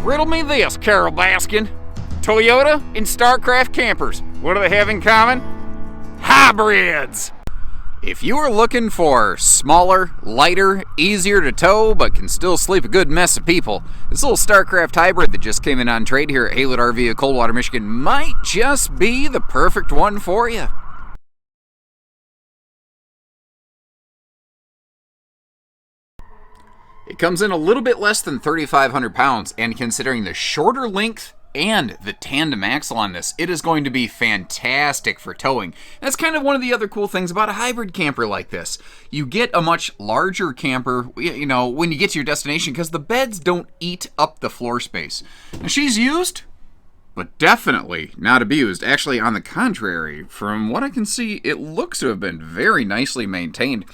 Riddle me this, Carol Baskin. Toyota and Starcraft campers, what do they have in common? Hybrids! If you are looking for smaller, lighter, easier to tow, but can still sleep a good mess of people, this little Starcraft hybrid that just came in on trade here at Haylet RV of Coldwater, Michigan might just be the perfect one for you. It comes in a little bit less than 3,500 pounds, and considering the shorter length and the tandem axle on this, it is going to be fantastic for towing. That's kind of one of the other cool things about a hybrid camper like this. You get a much larger camper, you know, when you get to your destination, because the beds don't eat up the floor space. Now, she's used, but definitely not abused. Actually, on the contrary, from what I can see, it looks to have been very nicely maintained.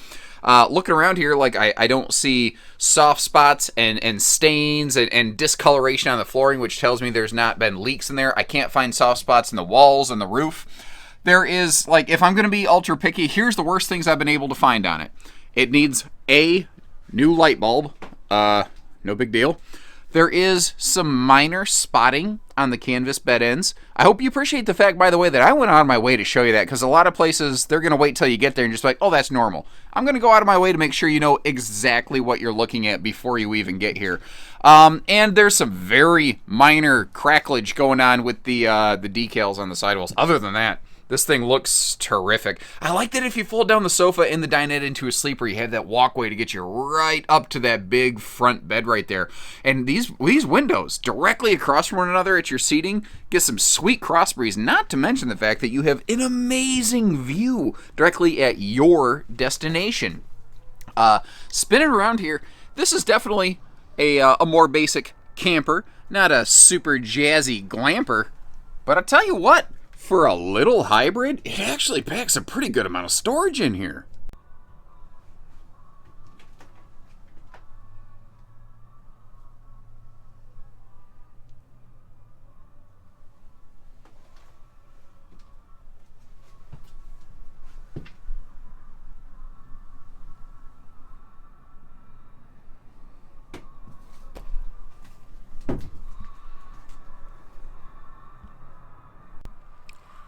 Looking around here, like I don't see soft spots and stains and discoloration on the flooring, which tells me there's not been leaks in there. I can't find soft spots in the walls and the roof. There is, like, if I'm going to be ultra picky, here's the worst things I've been able to find on it. It needs a new light bulb. No big deal. There is some minor spotting on the canvas bed ends. I hope you appreciate the fact, by the way, that I went out of my way to show you that, because a lot of places, they're going to wait till you get there and just be like, oh, that's normal. I'm going to go out of my way to make sure you know exactly what you're looking at before you even get here. And there's some very minor cracklage going on with the decals on the sidewalls. Other than that, this thing looks terrific. I like that if you fold down the sofa in the dinette into a sleeper, you have that walkway to get you right up to that big front bed right there. And these windows directly across from one another at your seating get some sweet cross breeze, not to mention the fact that you have an amazing view directly at your destination. Spinning around here, this is definitely a more basic camper, not a super jazzy glamper. But I tell you what, for a little hybrid, it actually packs a pretty good amount of storage in here.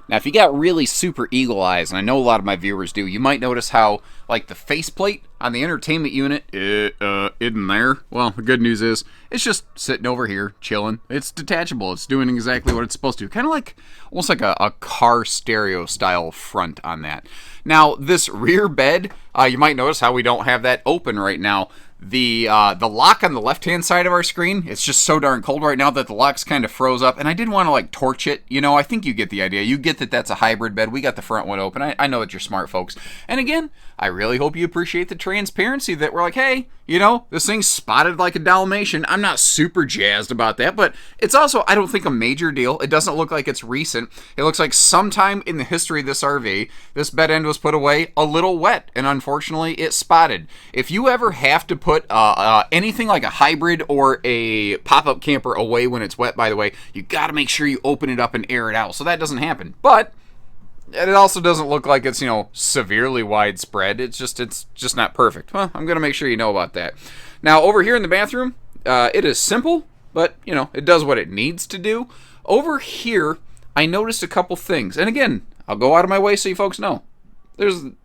Now, if you got really super eagle eyes, and I know a lot of my viewers do, you might notice how, like, the faceplate on the entertainment unit isn't there. Well, the good news is, it's just sitting over here, chilling. It's detachable. It's doing exactly what it's supposed to. Kind of like, almost like a car stereo style front on that. Now, this rear bed, you might notice how we don't have that open right now. The lock on the left-hand side of our screen, it's just so darn cold right now that the lock's kind of froze up, and I didn't want to, like, torch it. You know, I think you get the idea. You get that that's a hybrid bed. We got the front one open. I know that you're smart folks. And again, I really hope you appreciate the transparency that we're like, hey, you know, this thing's spotted like a Dalmatian. I'm not super jazzed about that, but it's also, I don't think, a major deal. It doesn't look like it's recent. It looks like sometime in the history of this RV, this bed end was put away a little wet, and unfortunately, it spotted. If you ever have to put anything like a hybrid or a pop-up camper away when it's wet, by the way, you got to make sure you open it up and air it out, so that doesn't happen. But it also doesn't look like it's, you know, severely widespread. It's just not perfect. Well, I'm going to make sure you know about that. Now, over here in the bathroom, it is simple, but, you know, it does what it needs to do. Over here, I noticed a couple things. And again, I'll go out of my way so you folks know.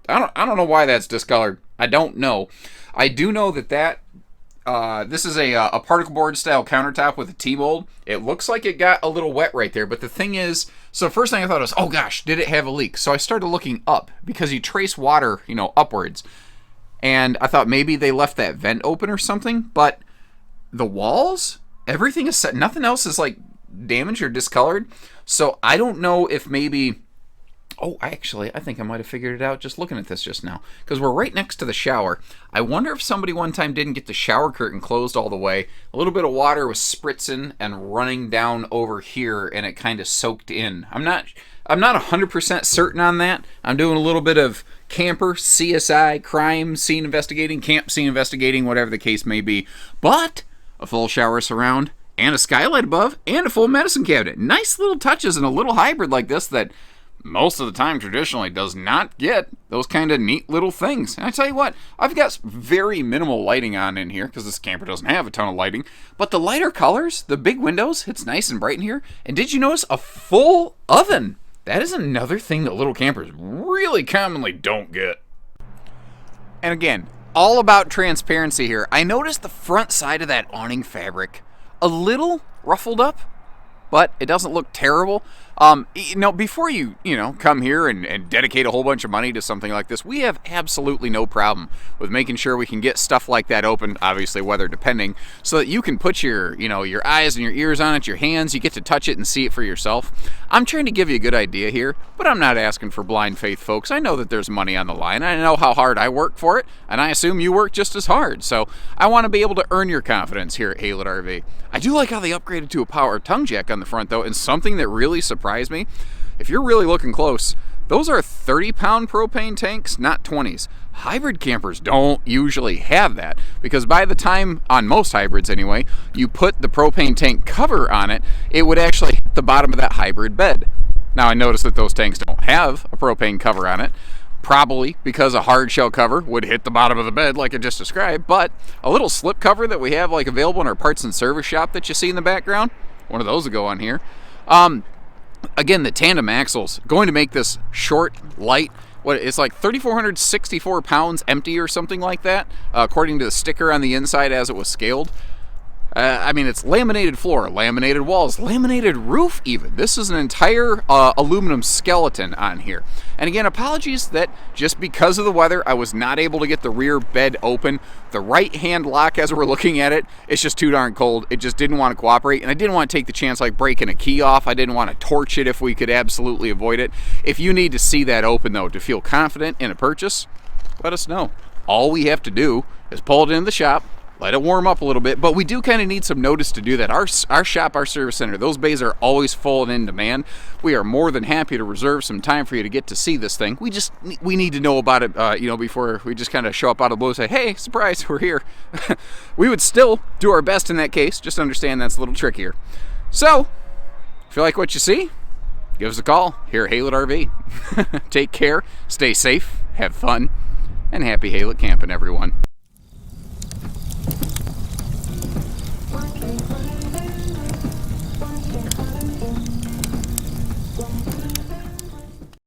I don't know why that's discolored. I don't know. I do know that this is a particle board style countertop with a T-mold. It looks like it got a little wet right there, but the thing is, so first thing I thought was, oh gosh, did it have a leak? So I started looking up, because you trace water, you know, upwards. And I thought maybe they left that vent open or something, but the walls, everything is set. Nothing else is, like, damaged or discolored. So I don't know if maybe... Oh, actually, I think I might have figured it out just looking at this just now. Because we're right next to the shower. I wonder if somebody one time didn't get the shower curtain closed all the way. A little bit of water was spritzing and running down over here, and it kind of soaked in. I'm not 100% certain on that. I'm doing a little bit of camper, CSI, crime scene investigating, camp scene investigating, whatever the case may be. But a full shower surround, and a skylight above, and a full medicine cabinet. Nice little touches in a little hybrid like this that most of the time traditionally does not get those kind of neat little things. And I tell you what, I've got very minimal lighting on in here because this camper doesn't have a ton of lighting. But the lighter colors, the big windows, it's nice and bright in here. And did you notice a full oven? That is another thing that little campers really commonly don't get. And again, all about transparency here. I noticed the front side of that awning fabric a little ruffled up, but it doesn't look terrible. Before you come here and dedicate a whole bunch of money to something like this, we have absolutely no problem with making sure we can get stuff like that open, obviously weather depending, so that you can put your eyes and your ears on it, your hands, you get to touch it and see it for yourself. I'm trying to give you a good idea here, but I'm not asking for blind faith, folks. I know that there's money on the line. I know how hard I work for it, and I assume you work just as hard. So I want to be able to earn your confidence here at Haylett RV. I do like how they upgraded to a power tongue jack on the front, though, and something that really surprised me, if you're really looking close, those are 30-pound propane tanks, not 20s. Hybrid campers don't usually have that, because by the time, on most hybrids anyway, you put the propane tank cover on it, it would actually hit the bottom of that hybrid bed. Now I noticed that those tanks don't have a propane cover on it, probably because a hard shell cover would hit the bottom of the bed like I just described, but a little slip cover that we have like available in our parts and service shop that you see in the background, one of those will go on here. Again, the tandem axles, going to make this short, light, it's like 3,464 pounds empty or something like that, according to the sticker on the inside as it was scaled. It's laminated floor, laminated walls, laminated roof even. This is an entire aluminum skeleton on here. And again, apologies that just because of the weather, I was not able to get the rear bed open. The right-hand lock as we're looking at it, it's just too darn cold. It just didn't want to cooperate, and I didn't want to take the chance like breaking a key off. I didn't want to torch it if we could absolutely avoid it. If you need to see that open, though, to feel confident in a purchase, let us know. All we have to do is pull it into the shop, let it warm up a little bit, but we do kind of need some notice to do that. Our shop, our service center, those bays are always full and in demand. We are more than happy to reserve some time for you to get to see this thing. We need to know about it, before we just kind of show up out of the blue and say, hey, surprise, we're here. We would still do our best in that case, just understand that's a little trickier. So, if you like what you see, give us a call here at Haylett RV. Take care, stay safe, have fun, and happy Haylett camping, everyone.